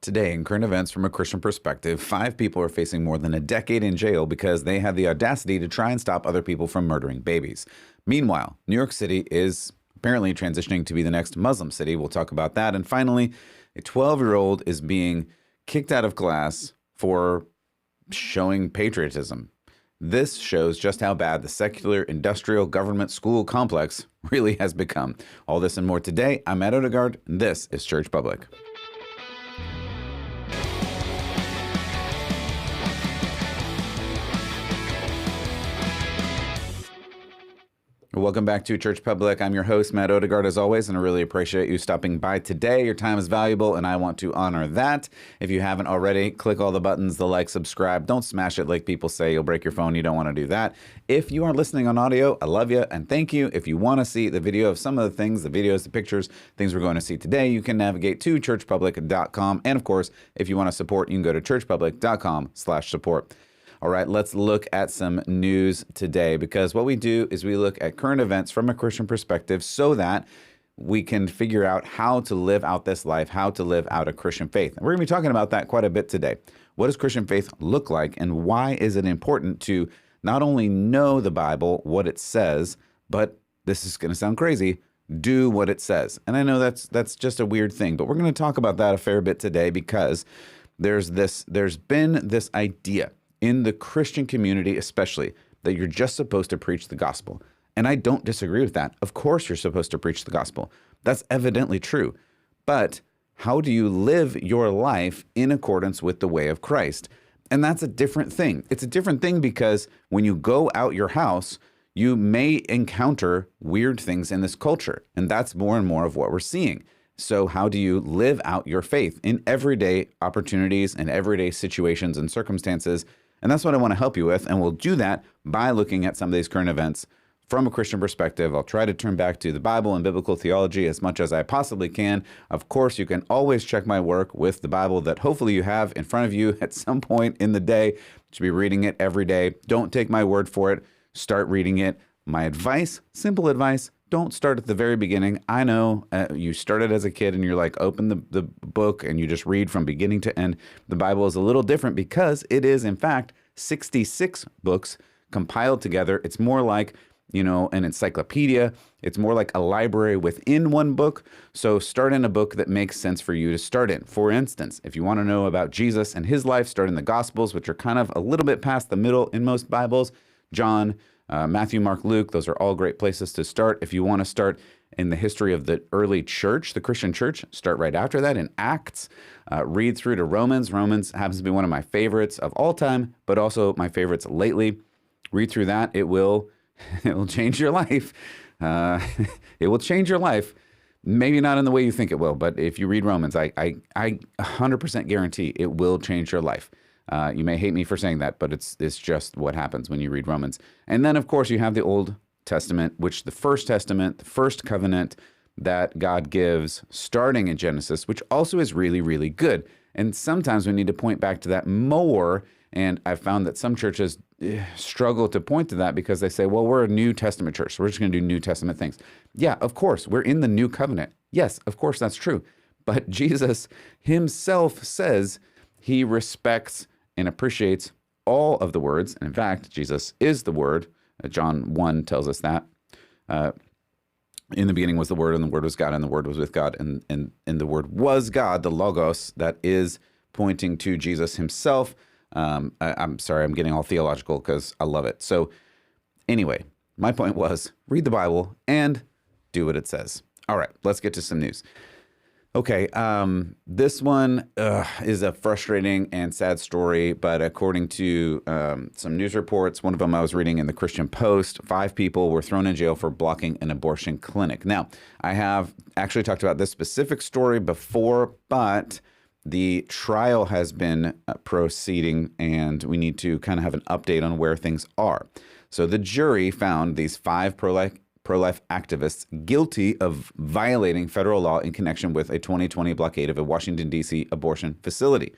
Today, in current events from a Christian perspective, 5 people are facing more than a decade in jail because they had the audacity to try and stop other people from murdering babies. Meanwhile, New York City is apparently transitioning to be the next Muslim city. We'll talk about that. And finally, a 12-year-old is being kicked out of class for showing patriotism. This shows just how bad the secular industrial government school complex really has become. All this and more today. I'm Matt Odegaard, and this is Church Public. Welcome back to Church Public. I'm your host, Matt Odegaard, as always, and I really appreciate you stopping by today. Your time is valuable, and I want to honor that. If you haven't already, click all the buttons, the like, subscribe. Don't smash it like people say. You'll break your phone. You don't want to do that. If you are listening on audio, I love you, and thank you. If you want to see the video of some of the things, the videos, the pictures, things we're going to see today, you can navigate to churchpublic.com. And, of course, if you want to support, you can go to churchpublic.com/support. All right, let's look at some news today, because what we do is we look at current events from a Christian perspective so that we can figure out how to live out this life, how to live out a Christian faith. And we're going to be talking about that quite a bit today. What does Christian faith look like, and why is it important to not only know the Bible, what it says, but this is going to sound crazy, do what it says. And I know that's just a weird thing, but we're going to talk about that a fair bit today, because there's been this idea in the Christian community especially, that you're just supposed to preach the gospel. And I don't disagree with that. Of course you're supposed to preach the gospel. That's evidently true. But how do you live your life in accordance with the way of Christ? And that's a different thing. It's a different thing because when you go out your house, you may encounter weird things in this culture. And that's more and more of what we're seeing. So how do you live out your faith in everyday opportunities and everyday situations and circumstances? And that's what I want to help you with. And we'll do that by looking at some of these current events from a Christian perspective. I'll try to turn back to the Bible and biblical theology as much as I possibly can. Of course, you can always check my work with the Bible that hopefully you have in front of you at some point in the day. You should be reading it every day. Don't take my word for it. Start reading it. My advice, simple advice, don't start at the very beginning. I know you started as a kid and you're like, open the book and you just read from beginning to end. The Bible is a little different because it is, in fact, 66 books compiled together. It's more like, an encyclopedia. It's more like a library within one book. So start in a book that makes sense for you to start in. For instance, if you want to know about Jesus and his life, start in the Gospels, which are kind of a little bit past the middle in most Bibles. John, Matthew, Mark, Luke, those are all great places to start. If you want to start in the history of the early church, the Christian church, start right after that in Acts. Read through to Romans. Romans happens to be one of my favorites of all time, but also my favorites lately. Read through that. It will change your life. It will change your life. Maybe not in the way you think it will, but if you read Romans, I 100% guarantee it will change your life. You may hate me for saying that, but it's just what happens when you read Romans. And then, of course, you have the Old Testament, which the First Testament, the first covenant that God gives starting in Genesis, which also is really, really good. And sometimes we need to point back to that more. And I've found that some churches struggle to point to that because they say, well, we're a New Testament church, so we're just going to do New Testament things. Yeah, of course, we're in the New Covenant. Yes, of course, that's true. But Jesus himself says he respects and appreciates all of the words. And in fact, Jesus is the Word. John 1 tells us that. In the beginning was the Word, and the Word was God, and the Word was with God. And the Word was God, the Logos, that is pointing to Jesus himself. I'm sorry, I'm getting all theological because I love it. So anyway, my point was read the Bible and do what it says. All right, let's get to some news. Okay, this one is a frustrating and sad story, but according to some news reports, one of them I was reading in the Christian Post, 5 people were thrown in jail for blocking an abortion clinic. Now, I have actually talked about this specific story before, but the trial has been proceeding, and we need to kind of have an update on where things are. So the jury found these 5 pro-life activists guilty of violating federal law in connection with a 2020 blockade of a Washington, D.C. abortion facility.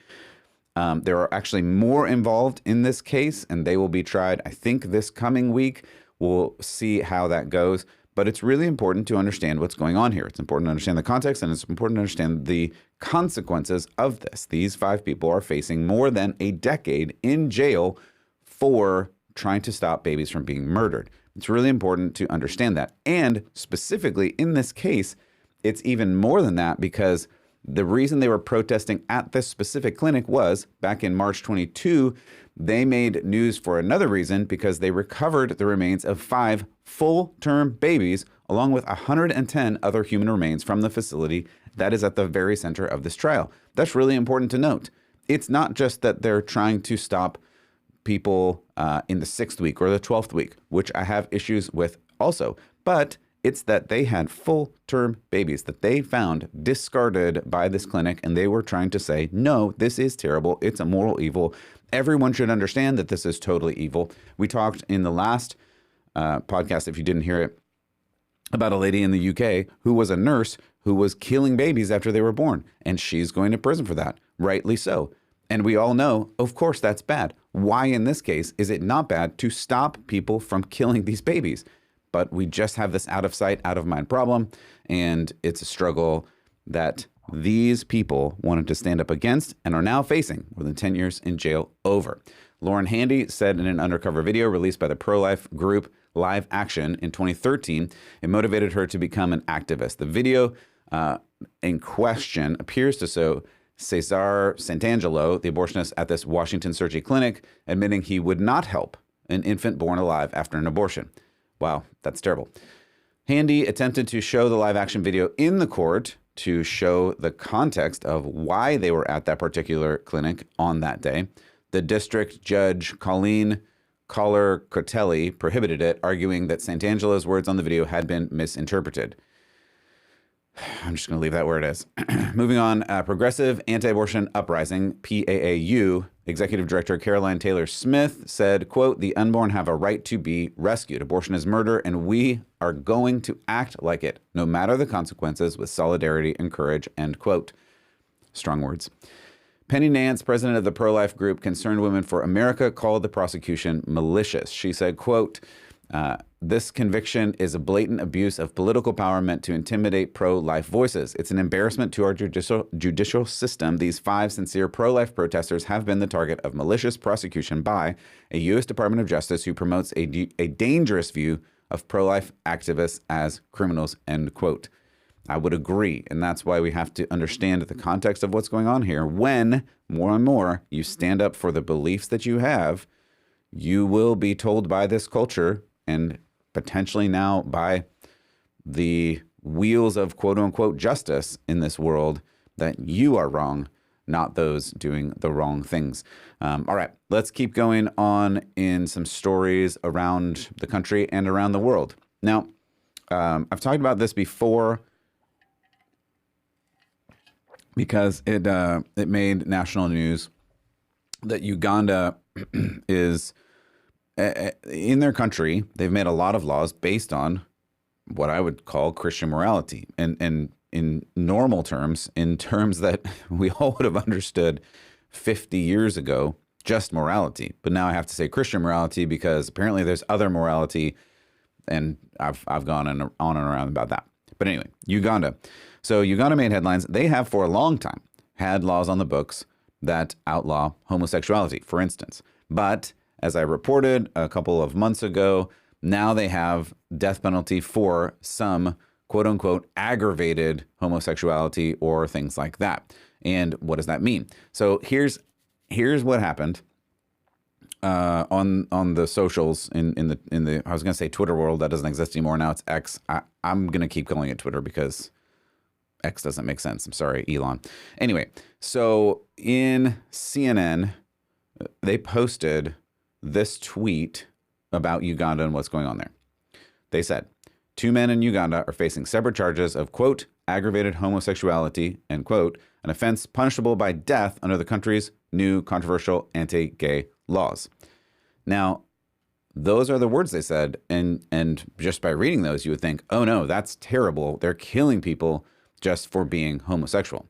There are actually more involved in this case, and they will be tried, I think, this coming week. We'll see how that goes. But it's really important to understand what's going on here. It's important to understand the context, and it's important to understand the consequences of this. These 5 people are facing more than a decade in jail for trying to stop babies from being murdered. It's really important to understand that. And specifically in this case, it's even more than that, because the reason they were protesting at this specific clinic was back in March 22, they made news for another reason, because they recovered the remains of 5 full-term babies along with 110 other human remains from the facility that is at the very center of this trial. That's really important to note. It's not just that they're trying to stop people in the 6th week or the 12th week, which I have issues with also, but it's that they had full-term babies that they found discarded by this clinic, and they were trying to say, no, this is terrible. It's a moral evil. Everyone should understand that this is totally evil. We talked in the last podcast, if you didn't hear it, about a lady in the UK who was a nurse who was killing babies after they were born, and she's going to prison for that, rightly so. And we all know, of course, that's bad. Why in this case is it not bad to stop people from killing these babies? But we just have this out of sight, out of mind problem, and it's a struggle that these people wanted to stand up against and are now facing more than 10 years in jail over. Lauren Handy said in an undercover video released by the pro-life group Live Action in 2013, it motivated her to become an activist. The video in question appears to show Cesar Santangelo, the abortionist at this Washington surgery clinic, admitting he would not help an infant born alive after an abortion. Wow, that's terrible. Handy attempted to show the live action video in the court to show the context of why they were at that particular clinic on that day. The district judge, Colleen Collar-Cotelli, prohibited it, arguing that Santangelo's words on the video had been misinterpreted. I'm just going to leave that where it is. Moving on, Progressive Anti-Abortion Uprising, PAAU, Executive Director Caroline Taylor Smith said, quote, "The unborn have a right to be rescued. Abortion is murder, and we are going to act like it, no matter the consequences, with solidarity and courage," end quote. Strong words. Penny Nance, president of the pro-life group Concerned Women for America, called the prosecution malicious. She said, quote, "This conviction is a blatant abuse of political power meant to intimidate pro-life voices. It's an embarrassment to our judicial system. These 5 sincere pro-life protesters have been the target of malicious prosecution by a U.S. Department of Justice who promotes a dangerous view of pro-life activists as criminals," end quote. I would agree, and that's why we have to understand the context of what's going on here. When, more and more, you stand up for the beliefs that you have, you will be told by this culture, and potentially now by the wheels of quote-unquote justice in this world, that you are wrong, not those doing the wrong things. All right, let's keep going on in some stories around the country and around the world. Now, I've talked about this before because it made national news that Uganda is... in their country, they've made a lot of laws based on what I would call Christian morality. And in normal terms, in terms that we all would have understood 50 years ago, just morality. But now I have to say Christian morality because apparently there's other morality, and I've gone on and around about that. But anyway, Uganda. So Uganda made headlines. They have for a long time had laws on the books that outlaw homosexuality, for instance. But as I reported a couple of months ago, now they have death penalty for some quote-unquote aggravated homosexuality or things like that. And what does that mean? So here's what happened on the socials in the I was going to say Twitter world. That doesn't exist anymore. Now it's X. I'm going to keep calling it Twitter because X doesn't make sense. I'm sorry, Elon. Anyway, so in CNN, they posted this tweet about Uganda and what's going on there. They said, 2 men in Uganda are facing separate charges of, quote, aggravated homosexuality, end quote, an offense punishable by death under the country's new controversial anti-gay laws. Now, those are the words they said, and just by reading those, you would think, oh no, that's terrible. They're killing people just for being homosexual.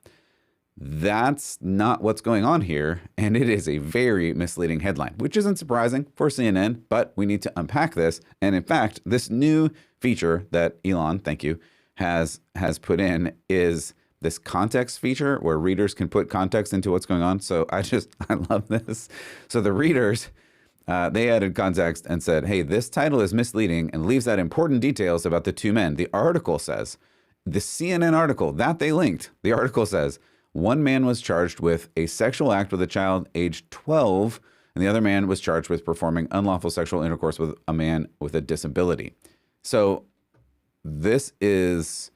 That's not what's going on here, and it is a very misleading headline, which isn't surprising for CNN, but we need to unpack this. And in fact, this new feature that Elon, thank you, has put in is this context feature where readers can put context into what's going on. So I love this. So the readers, they added context and said, hey, this title is misleading and leaves out important details about the two men. The article says, the CNN article that they linked, the article says, one man was charged with a sexual act with a child aged 12, and the other man was charged with performing unlawful sexual intercourse with a man with a disability. So this is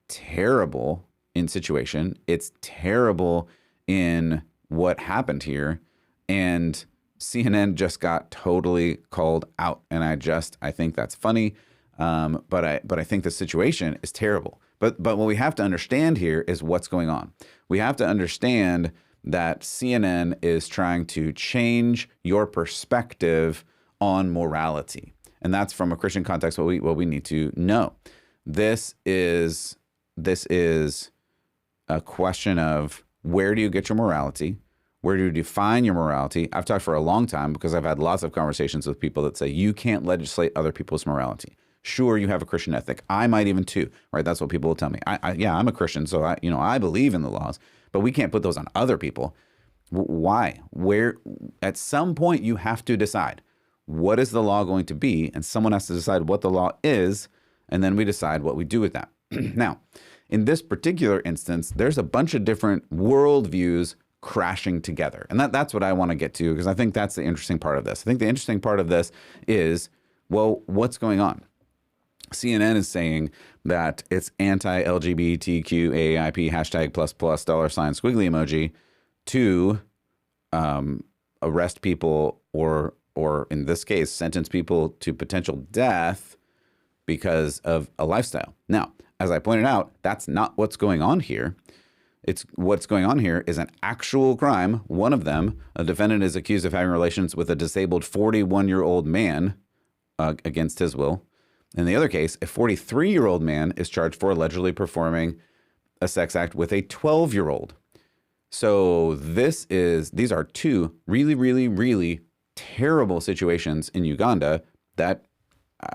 terrible in situation. It's terrible in what happened here. And CNN just got totally called out. And I think that's funny. But I think the situation is terrible. But what we have to understand here is what's going on. We have to understand that CNN is trying to change your perspective on morality. And that's from a Christian context what we need to know. This is a question of where do you get your morality? Where do you define your morality? I've talked for a long time because I've had lots of conversations with people that say you can't legislate other people's morality. Sure, you have a Christian ethic. I might even too, right? That's what people will tell me. I'm a Christian, so I believe in the laws, but we can't put those on other people. Why? Where? At some point, you have to decide what is the law going to be, and someone has to decide what the law is, and then we decide what we do with that. Now, in this particular instance, there's a bunch of different worldviews crashing together, and that's what I want to get to because I think that's the interesting part of this. I think the interesting part of this is, well, what's going on? CNN is saying that it's anti-LGBTQAIP hashtag ++ $sign squiggly emoji to arrest people or in this case, sentence people to potential death because of a lifestyle. Now, as I pointed out, that's not what's going on here. What's going on here is an actual crime. One of them, a defendant is accused of having relations with a disabled 41-year-old man against his will. In the other case, a 43-year-old man is charged for allegedly performing a sex act with a 12-year-old. So these are two really, really, really terrible situations in Uganda that,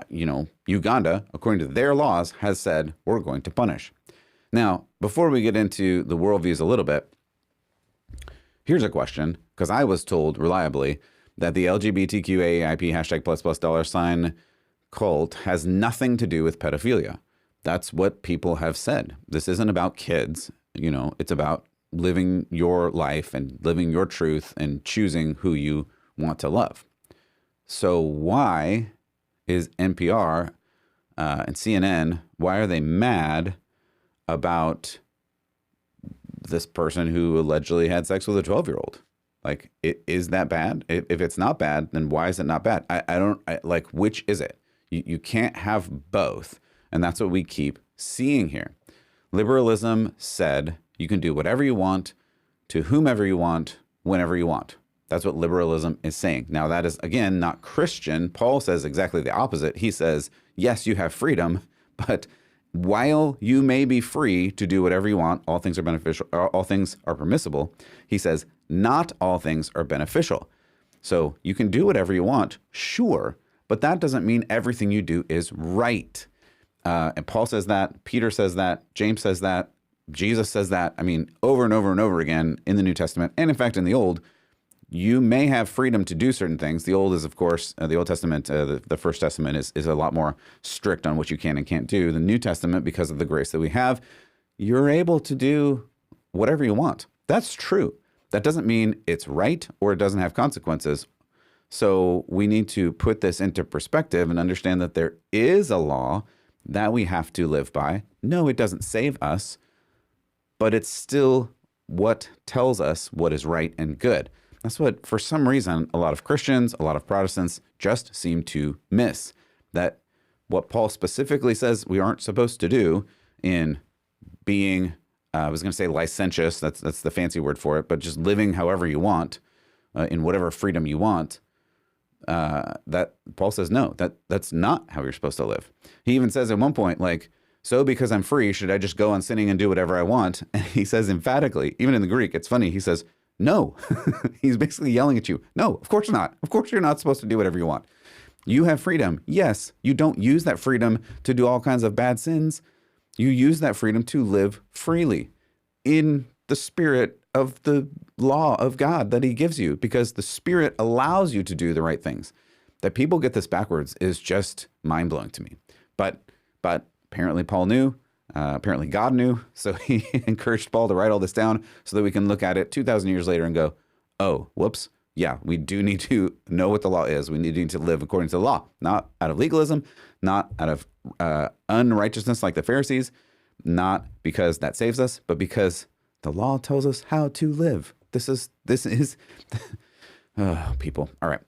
Uganda, according to their laws, has said we're going to punish. Now, before we get into the worldviews a little bit, here's a question, because I was told reliably that the LGBTQAIP hashtag ++ $sign cult has nothing to do with pedophilia. That's what people have said. This isn't about kids. It's about living your life and living your truth and choosing who you want to love. So why is NPR and CNN, why are they mad about this person who allegedly had sex with a 12-year-old? Like, is that bad? If it's not bad, then why is it not bad? Which is it? You can't have both. And that's what we keep seeing here. Liberalism said you can do whatever you want to whomever you want, whenever you want. That's what liberalism is saying. Now, that is, again, not Christian. Paul says exactly the opposite. He says, yes, you have freedom, but while you may be free to do whatever you want, all things are beneficial, all things are permissible. He says, not all things are beneficial. So you can do whatever you want, sure, but that doesn't mean everything you do is right. And Paul says that, Peter says that, James says that, Jesus says that. I mean, over and over and over again in the New Testament, and in fact in the Old, you may have freedom to do certain things. The Old is, of course, the Old Testament, the First Testament is a lot more strict on what you can and can't do. The New Testament, because of the grace that we have, you're able to do whatever you want. That's true. That doesn't mean it's right or it doesn't have consequences. So we need to put this into perspective and understand that there is a law that we have to live by. No, it doesn't save us, but it's still what tells us what is right and good. That's what, for some reason, a lot of Christians, a lot of Protestants just seem to miss. That what Paul specifically says we aren't supposed to do in being, I was going to say licentious, that's the fancy word for it, but just living however you want, in whatever freedom you want, that Paul says, no, that's not how you're supposed to live. He even says at one point, like, so because I'm free, should I just go on sinning and do whatever I want? And he says emphatically, even in the Greek, it's funny, he says, no. He's basically yelling at you. No, of course not. Of course you're not supposed to do whatever you want. You have freedom. Yes, you don't use that freedom to do all kinds of bad sins, You use that freedom to live freely in the spirit of the law of God that he gives you, because the Spirit allows you to do the right things. That people get this backwards is just mind-blowing to me. But apparently Paul knew, apparently God knew, so he encouraged Paul to write all this down so that we can look at it 2,000 years later and go, oh, whoops, yeah, we do need to know what the law is. We need to live according to the law, not out of legalism, not out of unrighteousness like the Pharisees, not because that saves us, but because the law tells us how to live. This is oh, people. All right,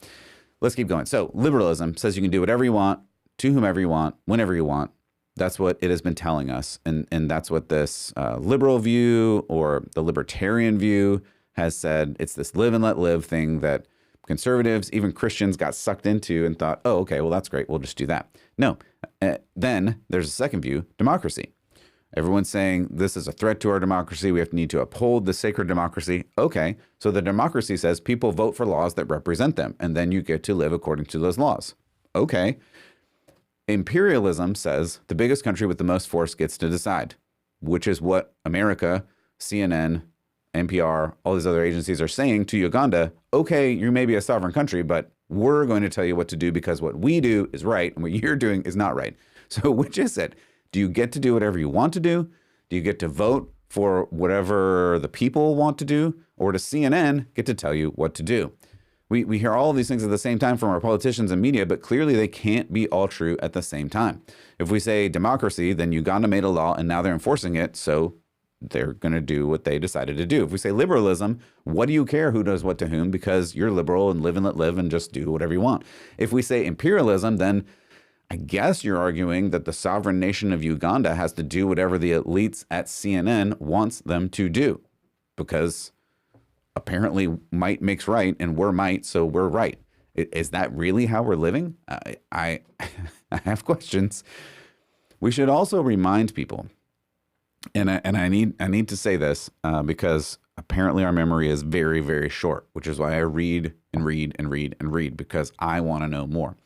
let's keep going. So liberalism says you can do whatever you want, to whomever you want, whenever you want. That's what it has been telling us. And that's what this liberal view or the libertarian view has said. It's this live and let live thing that conservatives, even Christians, got sucked into and thought, oh, okay, well, that's great. We'll just do that. No. Then there's a second view, democracy. Everyone's saying this is a threat to our democracy. We need to uphold the sacred democracy. Okay, so the democracy says people vote for laws that represent them, and then you get to live according to those laws. Okay. Imperialism says the biggest country with the most force gets to decide, which is what America, CNN, NPR, all these other agencies are saying to Uganda. Okay, you may be a sovereign country, but we're going to tell you what to do because what we do is right and what you're doing is not right. So which is it? Do you get to do whatever you want to do? Do you get to vote for whatever the people want to do? Or does CNN get to tell you what to do? We hear all of these things at the same time from our politicians and media, but clearly they can't be all true at the same time. If we say democracy, then Uganda made a law and now they're enforcing it, so they're going to do what they decided to do. If we say liberalism, what do you care who does what to whom? Because you're liberal and live and let live and just do whatever you want. If we say imperialism, then I guess you're arguing that the sovereign nation of Uganda has to do whatever the elites at CNN wants them to do, because apparently might makes right and we're might, so we're right. Is that really how we're living? I have questions. We should also remind people, and I need to say this because apparently our memory is very, very short, which is why I read and read and read and read, because I want to know more.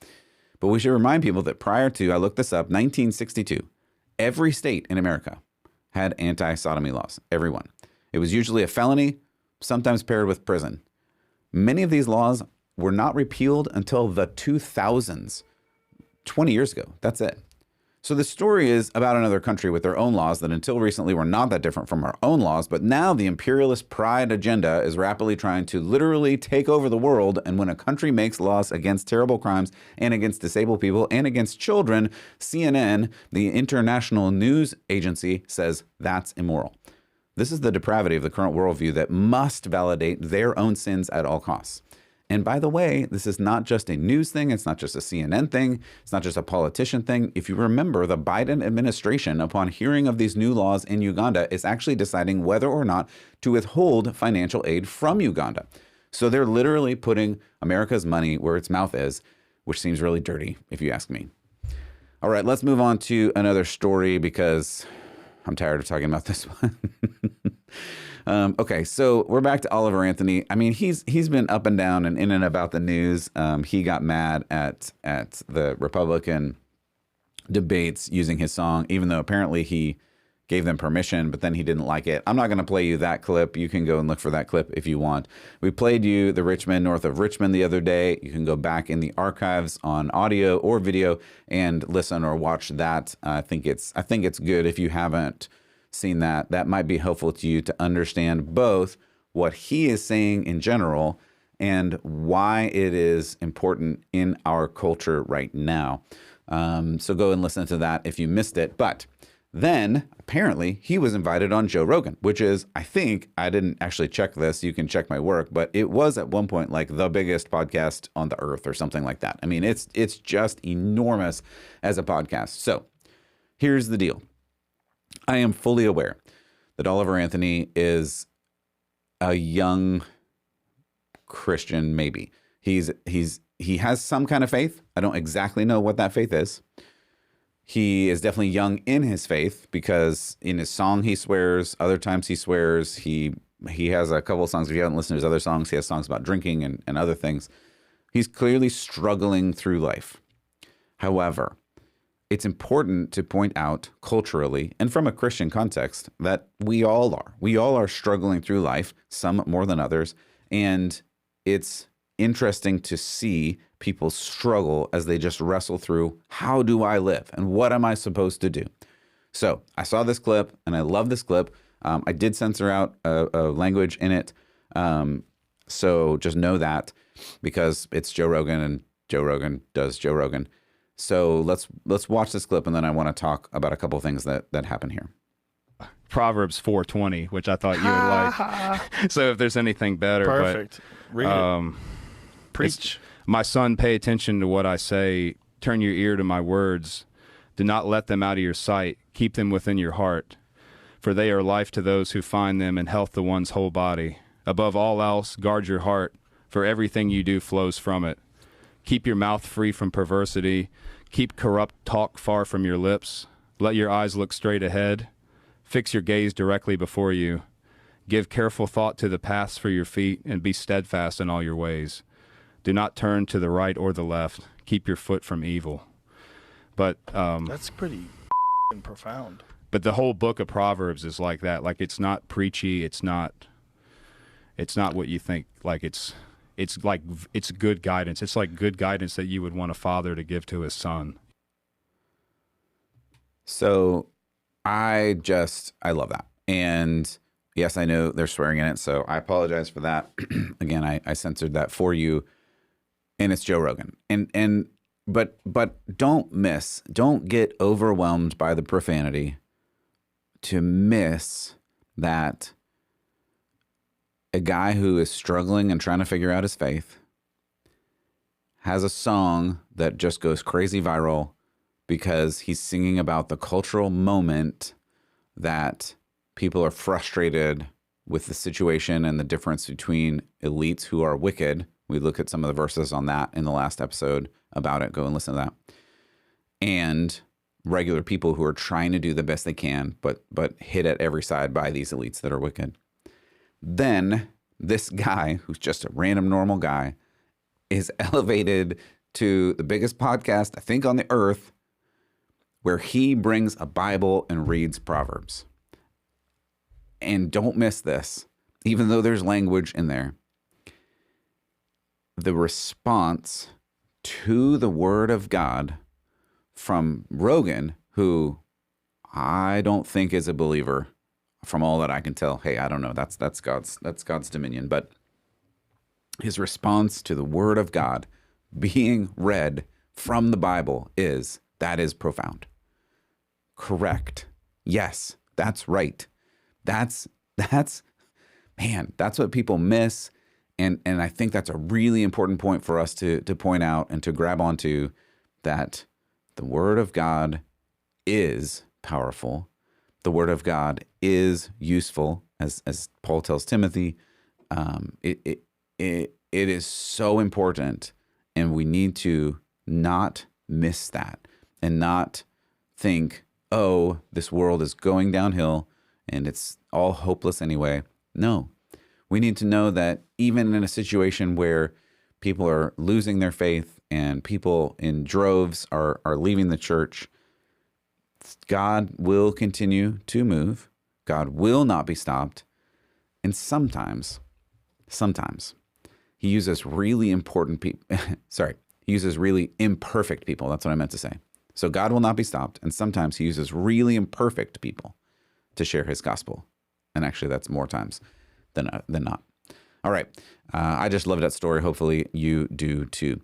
But we should remind people that prior to, I looked this up, 1962, every state in America had anti-sodomy laws, every one. It was usually a felony, sometimes paired with prison. Many of these laws were not repealed until the 2000s, 20 years ago. That's it. So the story is about another country with their own laws that until recently were not that different from our own laws, but now the imperialist pride agenda is rapidly trying to literally take over the world. And when a country makes laws against terrible crimes and against disabled people and against children, CNN, the international news agency, says that's immoral. This is the depravity of the current worldview that must validate their own sins at all costs. And by the way, this is not just a news thing. It's not just a CNN thing. It's not just a politician thing. If you remember, the Biden administration, upon hearing of these new laws in Uganda, is actually deciding whether or not to withhold financial aid from Uganda. So they're literally putting America's money where its mouth is, which seems really dirty, if you ask me. All right, let's move on to another story because I'm tired of talking about this one. Okay, so we're back to Oliver Anthony. I mean, he's been up and down and in and about the news. He got mad at the Republican debates using his song, even though apparently he gave them permission, but then he didn't like it. I'm not going to play you that clip. You can go and look for that clip if you want. We played you the Richmond, north of Richmond the other day. You can go back in the archives on audio or video and listen or watch that. I think it's good if you haven't seen that. That might be helpful to you to understand both what he is saying in general and why it is important in our culture right now. So go and listen to that if you missed it. But then apparently he was invited on Joe Rogan, which is, I didn't actually check this. You can check my work, but it was at one point like the biggest podcast on the earth or something like that. I mean, it's just enormous as a podcast. So here's the deal. I am fully aware that Oliver Anthony is a young Christian, maybe. He has some kind of faith. I don't exactly know what that faith is. He is definitely young in his faith because in his song he swears, other times he swears. He has a couple of songs. If you haven't listened to his other songs, he has songs about drinking and other things. He's clearly struggling through life. However, it's important to point out culturally and from a Christian context that we all are struggling through life, some more than others. And it's interesting to see people struggle as they just wrestle through, how do I live and what am I supposed to do? So I saw this clip and I love this clip. I did censor out a language in it. So just know that, because it's Joe Rogan and Joe Rogan does Joe Rogan. So let's watch this clip, and then I want to talk about a couple of things that happen here. Proverbs 4:20, which I thought you would like. So if there's anything better. Perfect. Read it. Preach. My son, pay attention to what I say. Turn your ear to my words. Do not let them out of your sight. Keep them within your heart. For they are life to those who find them, and health to one's whole body. Above all else, guard your heart, for everything you do flows from it. Keep your mouth free from perversity. Keep corrupt talk far from your lips. Let your eyes look straight ahead. Fix your gaze directly before you. Give careful thought to the paths for your feet, and be steadfast in all your ways. Do not turn to the right or the left. Keep your foot from evil. But that's pretty profound. But the whole book of Proverbs is like that. Like, it's not preachy. It's not what you think. Like, it's good guidance. It's like good guidance that you would want a father to give to his son. So I love that. And yes, I know there's swearing in it, so I apologize for that. Again, I censored that for you. And it's Joe Rogan. But don't get overwhelmed by the profanity to miss that a guy who is struggling and trying to figure out his faith has a song that just goes crazy viral because he's singing about the cultural moment that people are frustrated with the situation and the difference between elites who are wicked. We look at some of the verses on that in the last episode about it. Go and listen to that. And regular people who are trying to do the best they can, but hit at every side by these elites that are wicked. Then this guy, who's just a random normal guy, is elevated to the biggest podcast, I think, on the earth, where he brings a Bible and reads Proverbs. And don't miss this, even though there's language in there. The response to the word of God from Rogan, who I don't think is a believer, from all that I can tell. Hey, I don't know. That's God's dominion. But his response to the word of God being read from the Bible is profound. Correct. Yes, that's right. That's what people miss. And I think that's a really important point for us to point out and to grab onto, that the word of God is powerful. The word of God is useful, as Paul tells Timothy. It is so important, and we need to not miss that and not think, oh, this world is going downhill and it's all hopeless anyway. No, we need to know that even in a situation where people are losing their faith and people in droves are leaving the church, God will continue to move. God will not be stopped. And sometimes he uses really important people. He uses really imperfect people. That's what I meant to say. So God will not be stopped. And sometimes he uses really imperfect people to share his gospel. And actually, that's more times than not. All right. I just love that story. Hopefully you do too.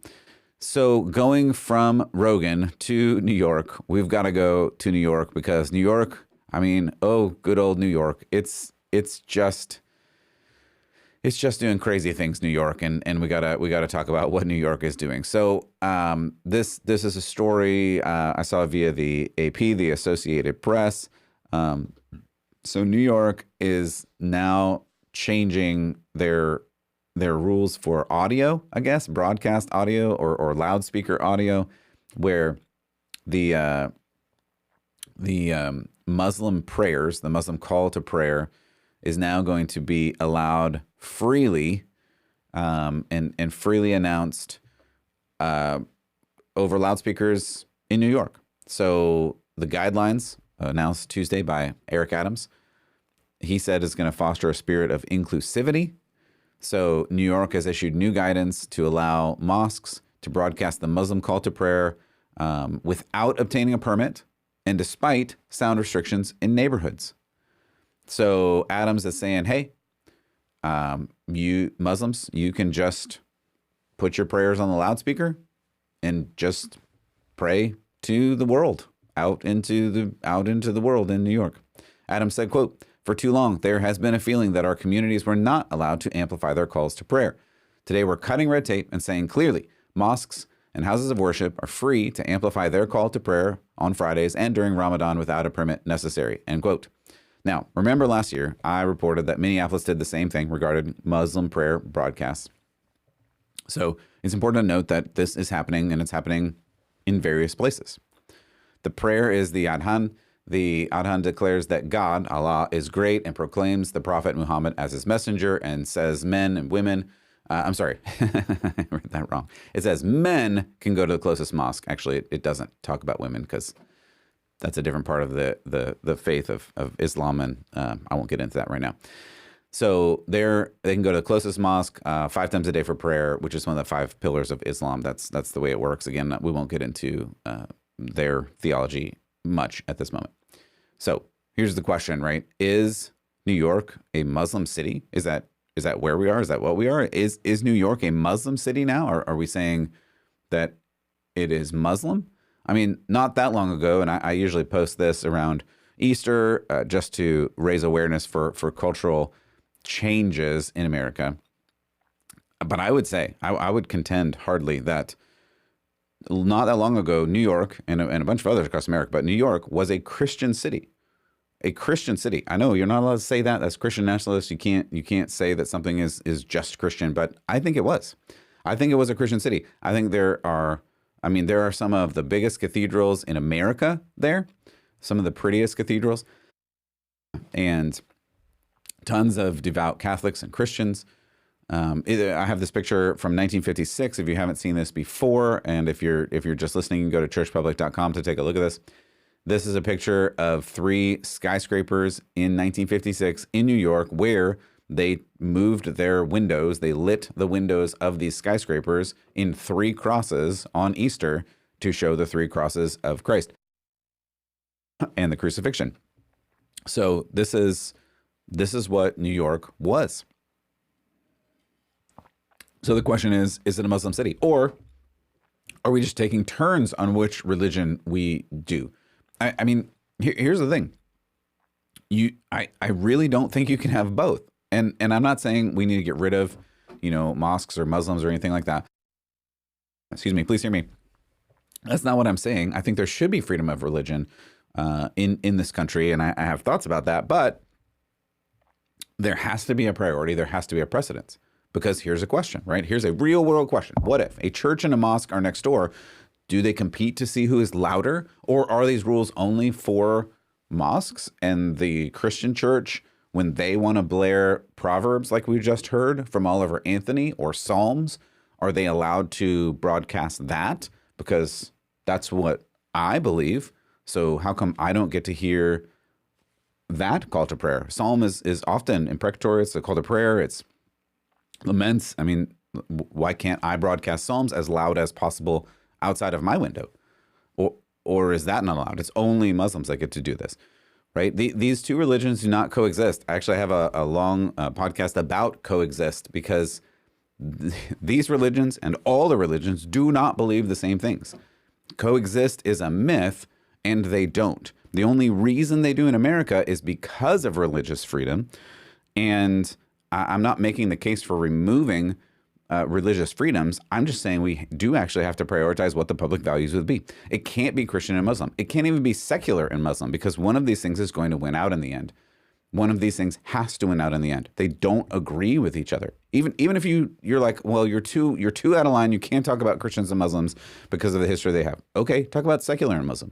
So going from Rogan to New York, we've got to go to New York, because New York, good old New York. It's just doing crazy things, New York, and we gotta talk about what New York is doing. So this is a story I saw via the AP, the Associated Press. So New York is now changing their rules for audio, I guess, broadcast audio or loudspeaker audio, where the Muslim prayers, the Muslim call to prayer, is now going to be allowed freely and freely announced over loudspeakers in New York. So the guidelines announced Tuesday by Eric Adams, he said is going to foster a spirit of inclusivity. So New York has issued new guidance to allow mosques to broadcast the Muslim call to prayer without obtaining a permit and despite sound restrictions in neighborhoods. So Adams is saying, hey, you Muslims, you can just put your prayers on the loudspeaker and just pray to the world, out into the world in New York. Adams said, quote, "For too long, there has been a feeling that our communities were not allowed to amplify their calls to prayer. Today, we're cutting red tape and saying clearly, mosques and houses of worship are free to amplify their call to prayer on Fridays and during Ramadan without a permit necessary," end quote. Now, remember last year, I reported that Minneapolis did the same thing regarding Muslim prayer broadcasts. So it's important to note that this is happening, and it's happening in various places. The prayer is the Adhan. The Adhan declares that God, Allah, is great and proclaims the Prophet Muhammad as his messenger and says men and women, I'm sorry, I read that wrong. It says men can go to the closest mosque. Actually, it doesn't talk about women because that's a different part of the faith of Islam, and I won't get into that right now. So they can go to the closest mosque 5 times a day for prayer, which is one of the 5 pillars of Islam. That's the way it works. Again, we won't get into their theology much at this moment. So here's the question, right? Is New York a Muslim city? Is that where we are? Is that what we are? Is New York a Muslim city now? Or are we saying that it is Muslim? I mean, not that long ago, and I usually post this around Easter just to raise awareness for cultural changes in America. But I would say, I would contend hardly that not that long ago, New York and a bunch of others across America, but New York was a Christian city. A Christian city. I know you're not allowed to say that. That's Christian nationalist. You can't say that something is just Christian, but I think it was. I think it was a Christian city. I think there are some of the biggest cathedrals in America there, some of the prettiest cathedrals, and tons of devout Catholics and Christians. I have this picture from 1956. If you haven't seen this before, and if you're just listening, you can go to churchpublic.com to take a look at this. This is a picture of 3 skyscrapers in 1956 in New York where they moved their windows. They lit the windows of these skyscrapers in 3 crosses on Easter to show the 3 crosses of Christ and the crucifixion. So this is what New York was. So the question is it a Muslim city? Or are we just taking turns on which religion we do? I mean, here's the thing. I really don't think you can have both. And I'm not saying we need to get rid of, mosques or Muslims or anything like that. Excuse me, please hear me. That's not what I'm saying. I think there should be freedom of religion in this country, and I have thoughts about that. But there has to be a priority. There has to be a precedence. Because here's a question, right? Here's a real world question. What if a church and a mosque are next door? Do they compete to see who is louder? Or are these rules only for mosques and the Christian church when they want to blare Proverbs like we just heard from Oliver Anthony or Psalms? Are they allowed to broadcast that? Because that's what I believe. So how come I don't get to hear that call to prayer? Psalm is often imprecatory. It's a call to prayer. It's laments. I mean, why can't I broadcast Psalms as loud as possible outside of my window? Or is that not allowed? It's only Muslims that get to do this, right? These 2 religions do not coexist. I actually have a long podcast about coexist because these religions and all the religions do not believe the same things. Coexist is a myth, and they don't. The only reason they do in America is because of religious freedom. And I'm not making the case for removing religious freedoms. I'm just saying we do actually have to prioritize what the public values would be. It can't be Christian and Muslim. It can't even be secular and Muslim because one of these things is going to win out in the end. One of these things has to win out in the end. They don't agree with each other. Even if you're like, well, you're too out of line. You can't talk about Christians and Muslims because of the history they have. Okay, talk about secular and Muslim.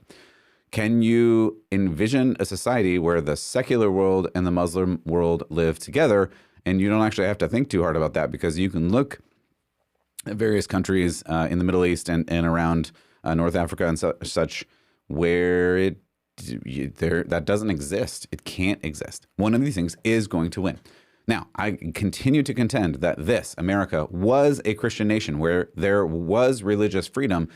Can you envision a society where the secular world and the Muslim world live together? And you don't actually have to think too hard about that because you can look at various countries in the Middle East and around North Africa and such where that doesn't exist. It can't exist. One of these things is going to win. Now, I continue to contend that this, America, was a Christian nation where there was religious freedom,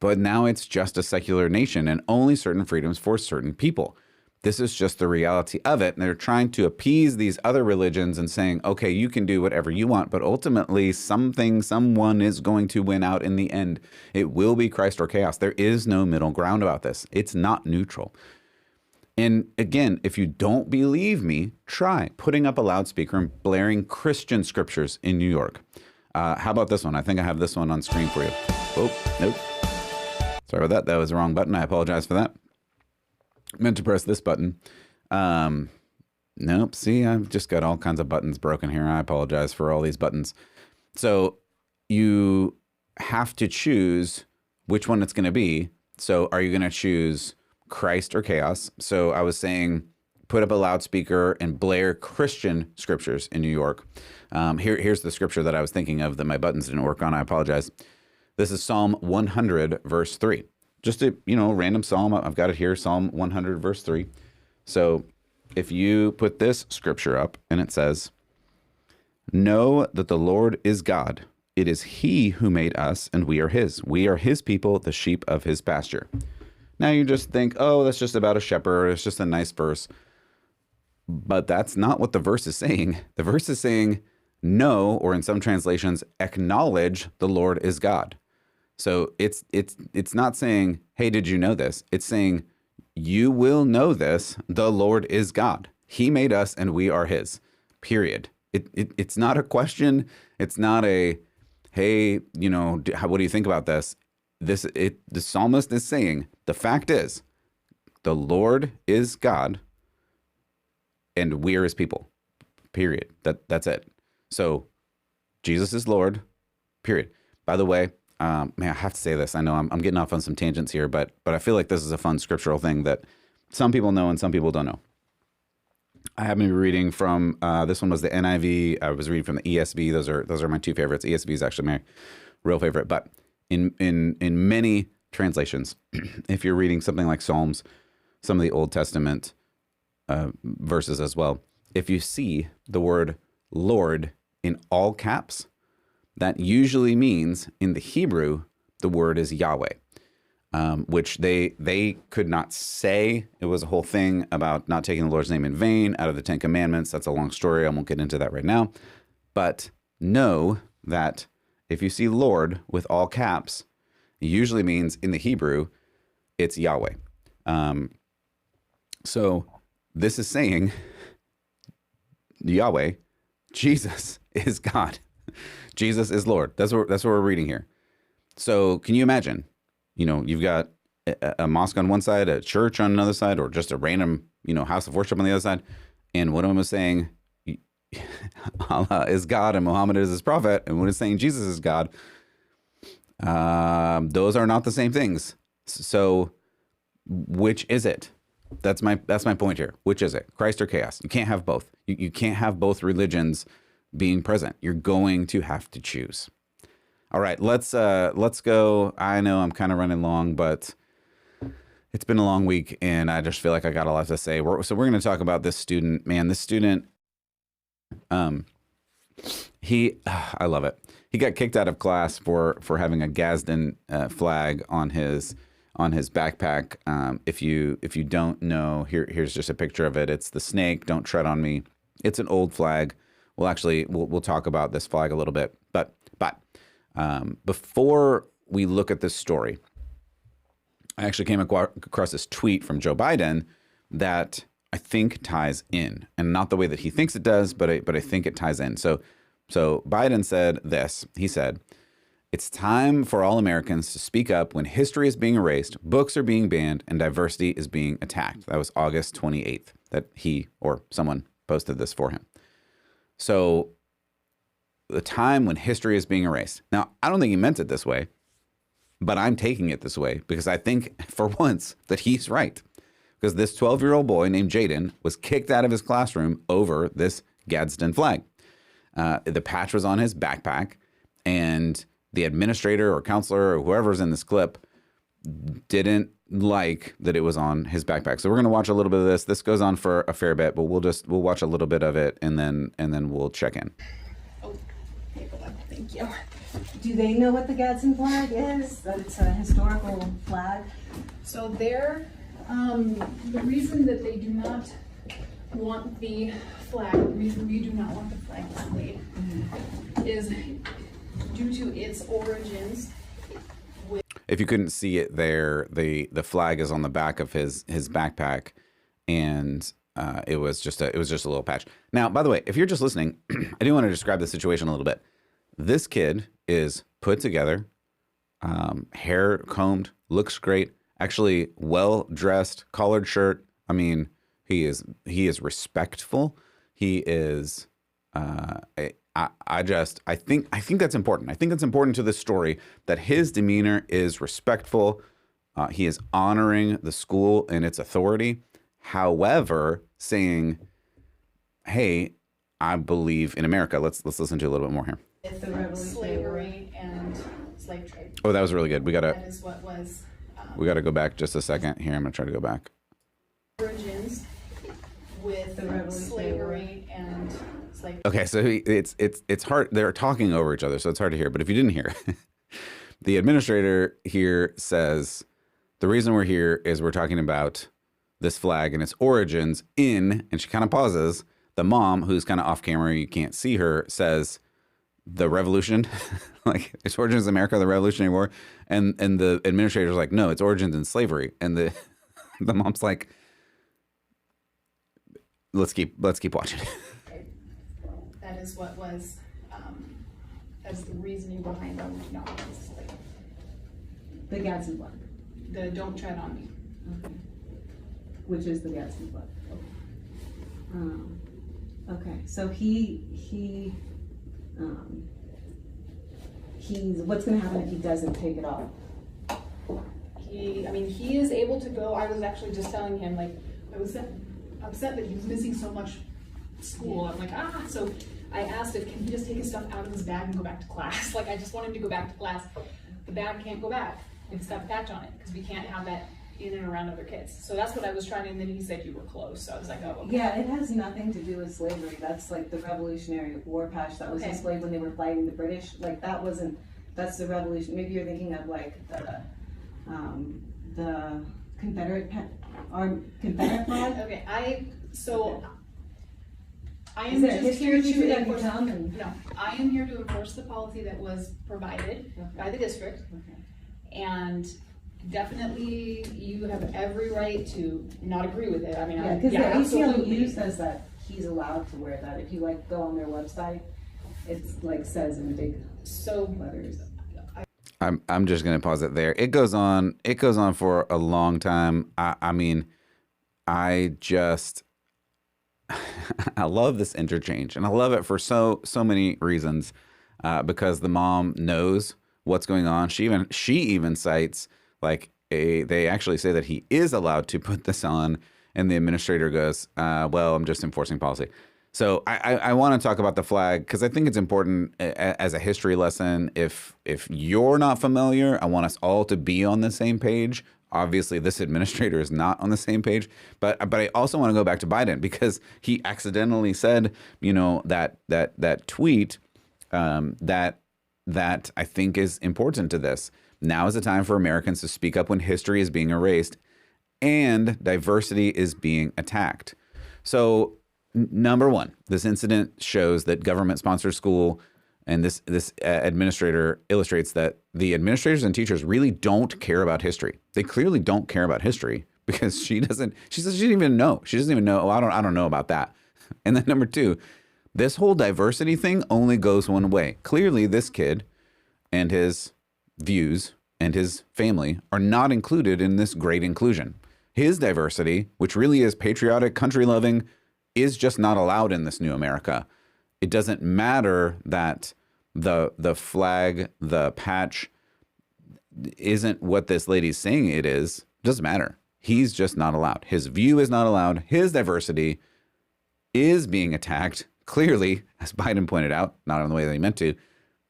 but now it's just a secular nation and only certain freedoms for certain people. This is just the reality of it. And they're trying to appease these other religions and saying, okay, you can do whatever you want, but ultimately someone is going to win out in the end. It will be Christ or chaos. There is no middle ground about this. It's not neutral. And again, if you don't believe me, try putting up a loudspeaker and blaring Christian scriptures in New York. How about this one? I think I have this one on screen for you. Oh, nope. Sorry about that. That was the wrong button. I apologize for that. Meant to press this button. Nope. See, I've just got all kinds of buttons broken here. I apologize for all these buttons. So you have to choose which one it's going to be. So are you going to choose Christ or chaos? So I was saying, put up a loudspeaker and blare Christian scriptures in New York. Here's the scripture that I was thinking of that my buttons didn't work on. I apologize. This is Psalm 100, verse 3. Just a, random psalm. I've got it here, Psalm 100, verse 3. So if you put this scripture up and it says, know that the Lord is God. It is he who made us and we are his. We are his people, the sheep of his pasture. Now you just think, oh, that's just about a shepherd. It's just a nice verse. But that's not what the verse is saying. The verse is saying, know, or in some translations, acknowledge the Lord is God. So it's not saying, hey, did you know this? It's saying, you will know this. The Lord is God. He made us and we are his, period. It's not a question. It's not a, hey, what do you think about this? The psalmist is saying, the fact is, the Lord is God and we are his people, period. That's it. So Jesus is Lord, period. By the way, man, I have to say this. I know I'm getting off on some tangents here, but I feel like this is a fun scriptural thing that some people know and some people don't know. I happen to be reading from, this one was the NIV. I was reading from the ESV. Those are my two favorites. ESV is actually my real favorite, but in many translations, if you're reading something like Psalms, some of the Old Testament verses as well, if you see the word Lord in all caps, that usually means in the Hebrew, the word is Yahweh, which they could not say. It was a whole thing about not taking the Lord's name in vain out of the Ten Commandments. That's a long story. I won't get into that right now. But know that if you see Lord with all caps, it usually means in the Hebrew, it's Yahweh. So this is saying Yahweh, Jesus is God. Jesus is Lord. That's what we're reading here. So can you imagine, you've got a mosque on one side, a church on another side, or just a random, house of worship on the other side. And one of them is saying Allah is God and Muhammad is his prophet. And one is saying Jesus is God. Those are not the same things. So which is it? That's my point here. Which is it? Christ or chaos? You can't have both. You can't have both religions being present. You're going to have to choose. All right, let's go. I know I'm kind of running long, but it's been a long week and I just feel like I got a lot to say. So we're going to talk about this student. Man, this student, I love it. He got kicked out of class for having a Gadsden flag on his backpack. If you don't know, here's just a picture of it. It's the snake. Don't tread on me. It's an old flag. We'll talk about this flag a little bit, but before we look at this story, I actually came across this tweet from Joe Biden that I think ties in, and not the way that he thinks it does, but I think it ties in. So Biden said this. He said, "It's time for all Americans to speak up when history is being erased, books are being banned, and diversity is being attacked." That was August 28th that he or someone posted this for him. So the time when history is being erased. Now, I don't think he meant it this way, but I'm taking it this way because I think for once that he's right. Because this 12-year-old boy named Jaden was kicked out of his classroom over this Gadsden flag. The patch was on his backpack, and the administrator or counselor or whoever's in this clip didn't like that it was on his backpack. So we're going to watch a little bit of this. This goes on for a fair bit, but we'll watch a little bit of it and then we'll check in. Oh, here, go on. Thank you. Do they know what the Gadsden flag is? That it's a historical flag? So there, the reason that they do not want the flag, the reason we do not want the flag displayed is due to its origins. If you couldn't see it there, the flag is on the back of his backpack, and it was just a little patch. Now, by the way, if you're just listening, I do want to describe the situation a little bit. This kid is put together, hair combed, looks great, actually well dressed, collared shirt. I mean, he is respectful. He is. I think that's important. I think it's important to this story that his demeanor is respectful. He is honoring the school and its authority. However, saying, "Hey, I believe in America." Let's listen to a little bit more here. Slavery and slave trade. Oh, that was really good. That is what was. We gotta go back just a second here. I'm gonna try to go back. Origins with slavery and slave. Okay, so it's hard. They're talking over each other, so it's hard to hear. But if you didn't hear, the administrator here says the reason we're here is we're talking about this flag and its origins in, and she kind of pauses. The mom, who's kind of off camera, you can't see her, says the revolution, like its origins in America, the Revolutionary War, and the administrator's like, no, its origins in slavery, and the mom's like, let's keep watching. That is what was. That is the reasoning behind why we do not want this displayed. The Gadsden flag. The "Don't tread on me." Okay. Which is the Gadsden flag. Okay. So he's what's going to happen if he doesn't take it off? He is able to go. I was actually just telling him, like, I was upset that he was missing so much school. I'm like, so I asked if can he just take his stuff out of his bag and go back to class. Like, I just want him to go back to class. The bag can't go back. It's got the patch on it because we can't have that in and around other kids. So that's what I was trying to, and then he said you were close. So I was like, oh, okay. Yeah, it has nothing to do with slavery. That's like the Revolutionary War patch that was displayed when they were fighting the British. Like that's the revolution. Maybe you're thinking of like the Confederate flag. Okay, I am Is there just history here to teacher that can enforce. No, I am here to enforce the policy that was provided by the district, and definitely you have every right to not agree with it. I mean, because the absolutely. ACLU says that he's allowed to wear that. If you like go on their website, it's like says in big letters. I'm just gonna pause it there. It goes on for a long time. I mean, I love this interchange, and I love it for so many reasons. Because the mom knows what's going on. She even cites like they actually say that he is allowed to put this on, and the administrator goes, "Well, I'm just enforcing policy." So I want to talk about the flag because I think it's important as a history lesson. If you're not familiar, I want us all to be on the same page. Obviously, this administrator is not on the same page, but I also want to go back to Biden because he accidentally said, that tweet that I think is important to this. Now is the time for Americans to speak up when history is being erased and diversity is being attacked. So, number one, this incident shows that government-sponsored school, and this administrator illustrates that the administrators and teachers really don't care about history. They clearly don't care about history because she says she doesn't even know. She doesn't even know. Oh, I don't know about that. And then number two, this whole diversity thing only goes one way. Clearly, this kid and his views and his family are not included in this great inclusion. His diversity, which really is patriotic, country-loving, is just not allowed in this new America. It doesn't matter that the flag, the patch isn't what this lady's saying it is. It doesn't matter. He's just not allowed. His view is not allowed. His diversity is being attacked, clearly, as Biden pointed out, not in the way that he meant to,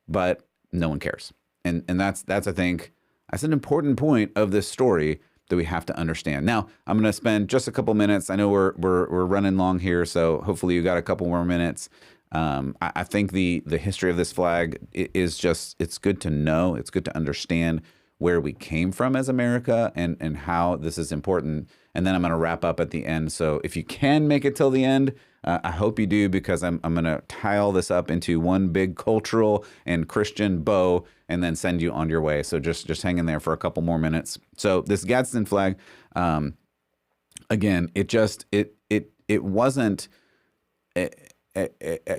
but no one cares. And that's I think, that's an important point of this story, that we have to understand. Now, I'm going to spend just a couple minutes. I know we're running long here, so hopefully you got a couple more minutes. I think the history of this flag is just, it's good to know. It's good to understand where we came from as America and how this is important. And then I'm going to wrap up at the end. So if you can make it till the end, I hope you do, because I'm going to tie all this up into one big cultural and Christian bow and then send you on your way. So just hang in there for a couple more minutes. So this Gadsden flag, again, it wasn't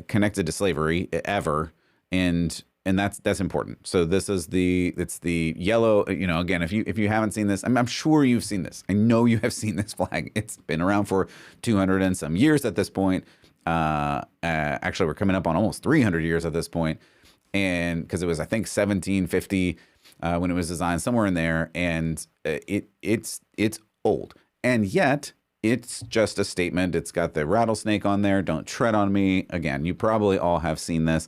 connected to slavery ever, and that's important. So this is it's the yellow. Again, if you haven't seen this, I'm sure you've seen this. I know you have seen this flag. It's been around for 200 and some years at this point. Actually, we're coming up on almost 300 years at this point, and because it was, I think, 1750 when it was designed, somewhere in there, and it's old, and yet it's just a statement. It's got the rattlesnake on there. Don't tread on me. Again, you probably all have seen this.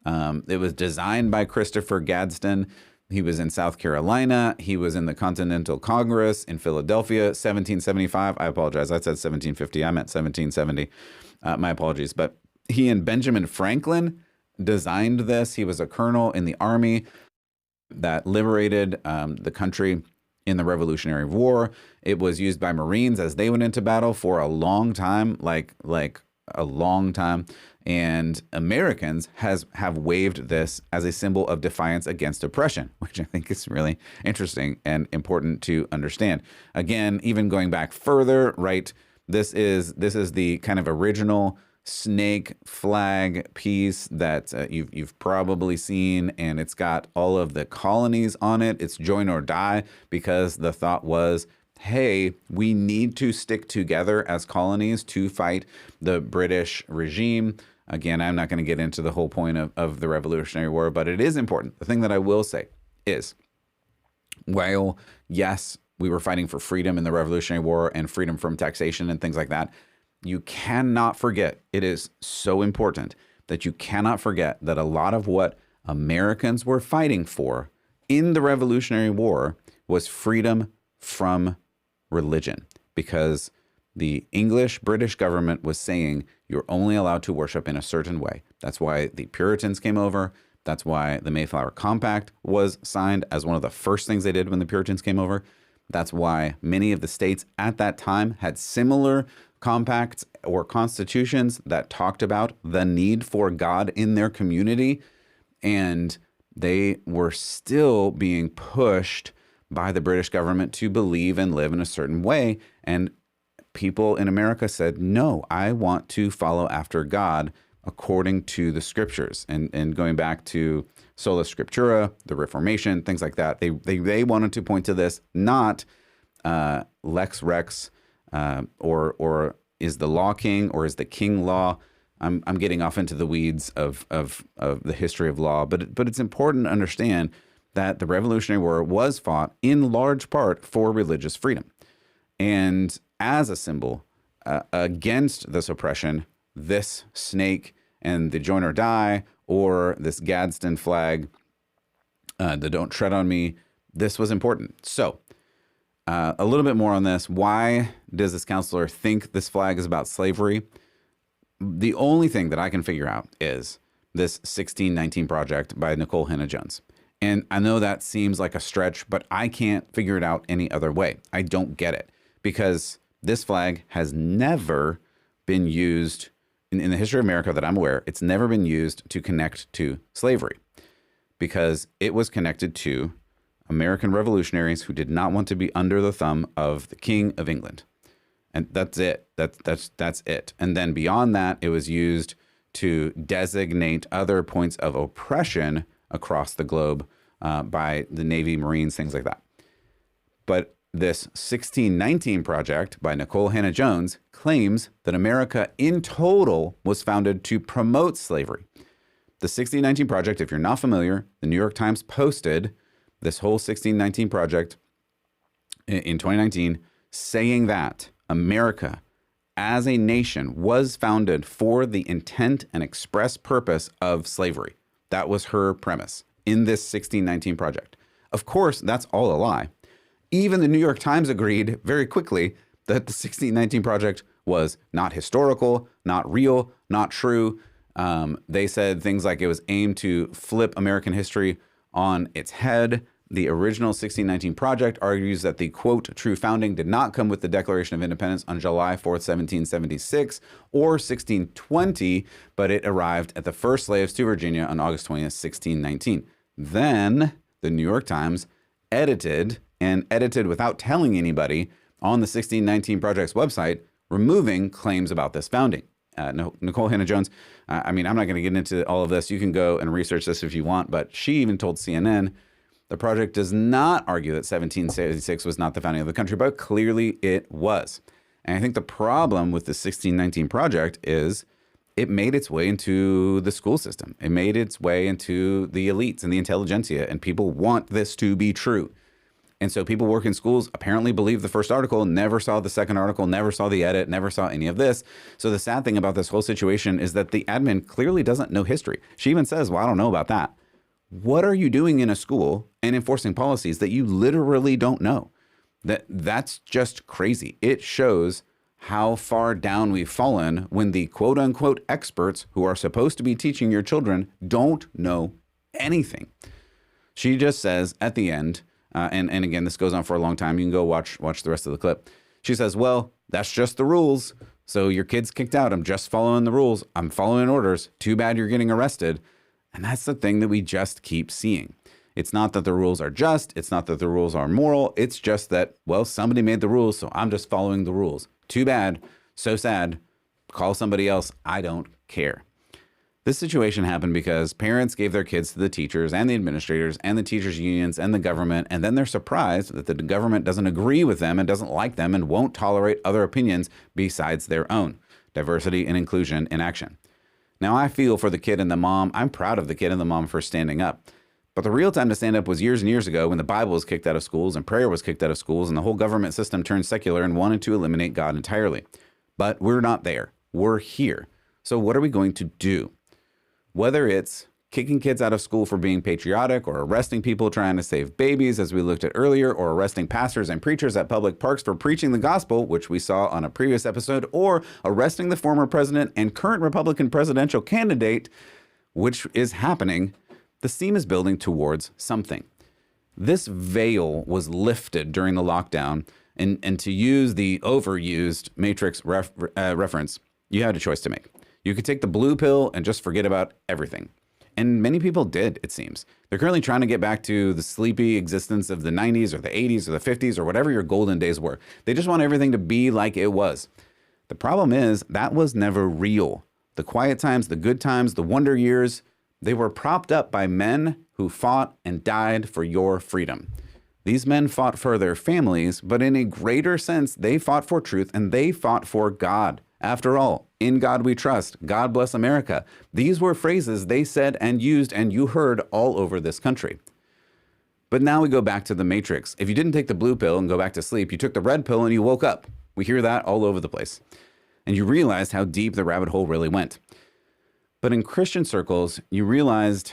It was designed by Christopher Gadsden. He was in South Carolina. He was in the Continental Congress in Philadelphia, 1775. I apologize. I said 1750. I meant 1770. My apologies. But he and Benjamin Franklin designed this. He was a colonel in the army that liberated the country in the Revolutionary War. It was used by Marines as they went into battle for a long time, like a long time. And Americans have waved this as a symbol of defiance against oppression, which I think is really interesting and important to understand. Again, even going back further, right? This is the kind of original snake flag piece that you've probably seen, and it's got all of the colonies on it. It's join or die, because the thought was, hey, we need to stick together as colonies to fight the British regime. Again, I'm not going to get into the whole point of the Revolutionary War, but it is important. The thing that I will say is, while, yes, we were fighting for freedom in the Revolutionary War and freedom from taxation and things like that, you cannot forget, it is so important that you cannot forget that a lot of what Americans were fighting for in the Revolutionary War was freedom from religion, because the British government was saying you're only allowed to worship in a certain way. That's why the Puritans came over. That's why the Mayflower Compact was signed as one of the first things they did when the Puritans came over. That's why many of the states at that time had similar compacts or constitutions that talked about the need for God in their community. And they were still being pushed by the British government to believe and live in a certain way. And people in America said, no, I want to follow after God according to the scriptures. And going back to sola scriptura, the Reformation, things like that, they wanted to point to this, not lex rex, or is the law king, or is the king law. I'm getting off into the weeds of the history of law, but it's important to understand that the Revolutionary War was fought in large part for religious freedom. And as a symbol against this oppression, this snake and the join or die, or this Gadsden flag, the don't tread on me, this was important. So a little bit more on this. Why does this counselor think this flag is about slavery? The only thing that I can figure out is this 1619 project by Nicole Hannah-Jones. And I know that seems like a stretch, but I can't figure it out any other way. I don't get it, because this flag has never been used in the history of America that I'm aware. It's never been used to connect to slavery, because it was connected to American revolutionaries who did not want to be under the thumb of the King of England. And that's it. That's it. And then beyond that, it was used to designate other points of oppression across the globe by the Navy, Marines, things like that. But this 1619 project by Nicole Hannah-Jones claims that America in total was founded to promote slavery. The 1619 project, if you're not familiar, the New York Times posted this whole 1619 project in 2019, saying that America as a nation was founded for the intent and express purpose of slavery. That was her premise in this 1619 project. Of course, that's all a lie. Even the New York Times agreed very quickly that the 1619 Project was not historical, not real, not true. They said things like it was aimed to flip American history on its head. The original 1619 Project argues that the, quote, true founding did not come with the Declaration of Independence on July 4th, 1776 or 1620, but it arrived at the first slaves to Virginia on August 20th, 1619. Then the New York Times edited without telling anybody on the 1619 Project's website, removing claims about this founding. Nicole Hannah-Jones, I'm not going to get into all of this. You can go and research this if you want, but she even told CNN, the project does not argue that 1776 was not the founding of the country, but clearly it was. And I think the problem with the 1619 Project is it made its way into the school system. It made its way into the elites and the intelligentsia, and people want this to be true. And so people work in schools apparently believe the first article, never saw the second article, never saw the edit, never saw any of this. So the sad thing about this whole situation is that the admin clearly doesn't know history. She even says, well, I don't know about that. What are you doing in a school and enforcing policies that you literally don't know? That's just crazy. It shows how far down we've fallen when the quote unquote experts who are supposed to be teaching your children don't know anything. She just says at the end, and again, this goes on for a long time. You can go watch the rest of the clip. She says, well, that's just the rules. So your kid's kicked out. I'm just following the rules. I'm following orders. Too bad you're getting arrested. And that's the thing that we just keep seeing. It's not that the rules are just. It's not that the rules are moral. It's just that, well, somebody made the rules, so I'm just following the rules. Too bad. So sad. Call somebody else. I don't care. This situation happened because parents gave their kids to the teachers and the administrators and the teachers' unions and the government, and then they're surprised that the government doesn't agree with them and doesn't like them and won't tolerate other opinions besides their own. Diversity and inclusion in action. Now, I feel for the kid and the mom. I'm proud of the kid and the mom for standing up. But the real time to stand up was years and years ago when the Bible was kicked out of schools and prayer was kicked out of schools and the whole government system turned secular and wanted to eliminate God entirely. But we're not there. We're here. So what are we going to do? Whether it's kicking kids out of school for being patriotic or arresting people trying to save babies, as we looked at earlier, or arresting pastors and preachers at public parks for preaching the gospel, which we saw on a previous episode, or arresting the former president and current Republican presidential candidate, which is happening, the steam is building towards something. This veil was lifted during the lockdown, and to use the overused Matrix reference, you had a choice to make. You could take the blue pill and just forget about everything. And many people did, it seems. They're currently trying to get back to the sleepy existence of the 90s or the 80s or the 50s or whatever your golden days were. They just want everything to be like it was. The problem is that was never real. The quiet times, the good times, the wonder years, they were propped up by men who fought and died for your freedom. These men fought for their families, but in a greater sense, they fought for truth and they fought for God. After all, in God we trust. God bless America. These were phrases they said and used and you heard all over this country. But now we go back to the Matrix. If you didn't take the blue pill and go back to sleep, you took the red pill and you woke up. We hear that all over the place. And you realized how deep the rabbit hole really went. But in Christian circles, you realized,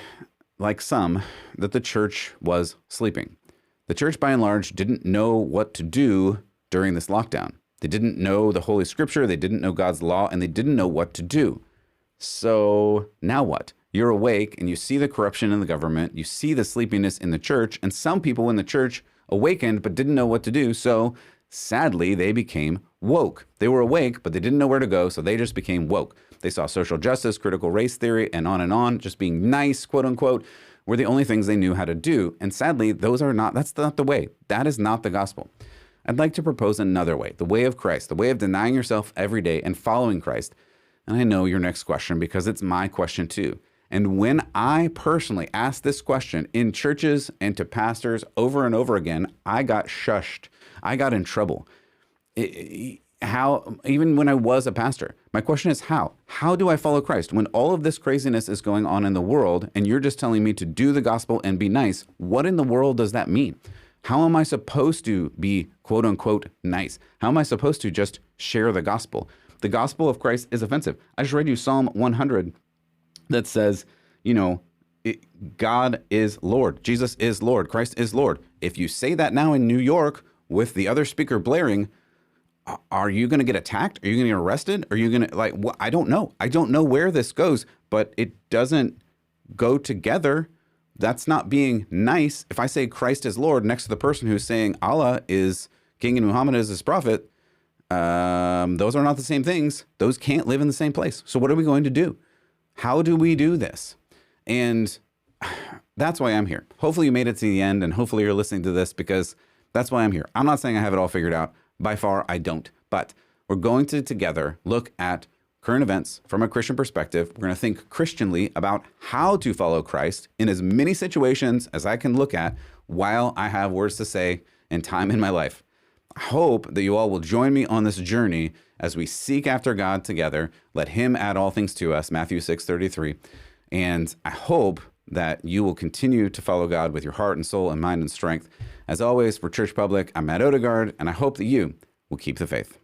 like some, that the church was sleeping. The church, by and large, didn't know what to do during this lockdown. They didn't know the Holy Scripture, they didn't know God's law, and they didn't know what to do. So now what? You're awake and you see the corruption in the government, you see the sleepiness in the church, and some people in the church awakened but didn't know what to do, so sadly they became woke. They were awake, but they didn't know where to go, so they just became woke. They saw social justice, critical race theory, and on, just being nice, quote unquote, were the only things they knew how to do. And sadly, that's not the way. That is not the gospel. I'd like to propose another way, the way of Christ, the way of denying yourself every day and following Christ. And I know your next question because it's my question too. And when I personally asked this question in churches and to pastors over and over again, I got shushed. I got in trouble. How, even when I was a pastor, my question is how? How do I follow Christ? When all of this craziness is going on in the world and you're just telling me to do the gospel and be nice, what in the world does that mean? How am I supposed to be, quote unquote, nice? How am I supposed to just share the gospel? The gospel of Christ is offensive. I just read you Psalm 100 that says, God is Lord. Jesus is Lord. Christ is Lord. If you say that now in New York, with the other speaker blaring, are you going to get attacked? Are you going to get arrested? Are you going to I don't know. I don't know where this goes, but it doesn't go together. That's not being nice. If I say Christ is Lord next to the person who's saying Allah is king and Muhammad is his prophet, those are not the same things. Those can't live in the same place. So what are we going to do? How do we do this? And that's why I'm here. Hopefully you made it to the end, and hopefully you're listening to this because that's why I'm here. I'm not saying I have it all figured out. By far, I don't. But we're going to together look at current events from a Christian perspective. We're going to think Christianly about how to follow Christ in as many situations as I can look at while I have words to say and time in my life. I hope that you all will join me on this journey as we seek after God together. Let him add all things to us, Matthew 6:33. And I hope that you will continue to follow God with your heart and soul and mind and strength. As always, for Church Public, I'm Matt Odegaard, and I hope that you will keep the faith.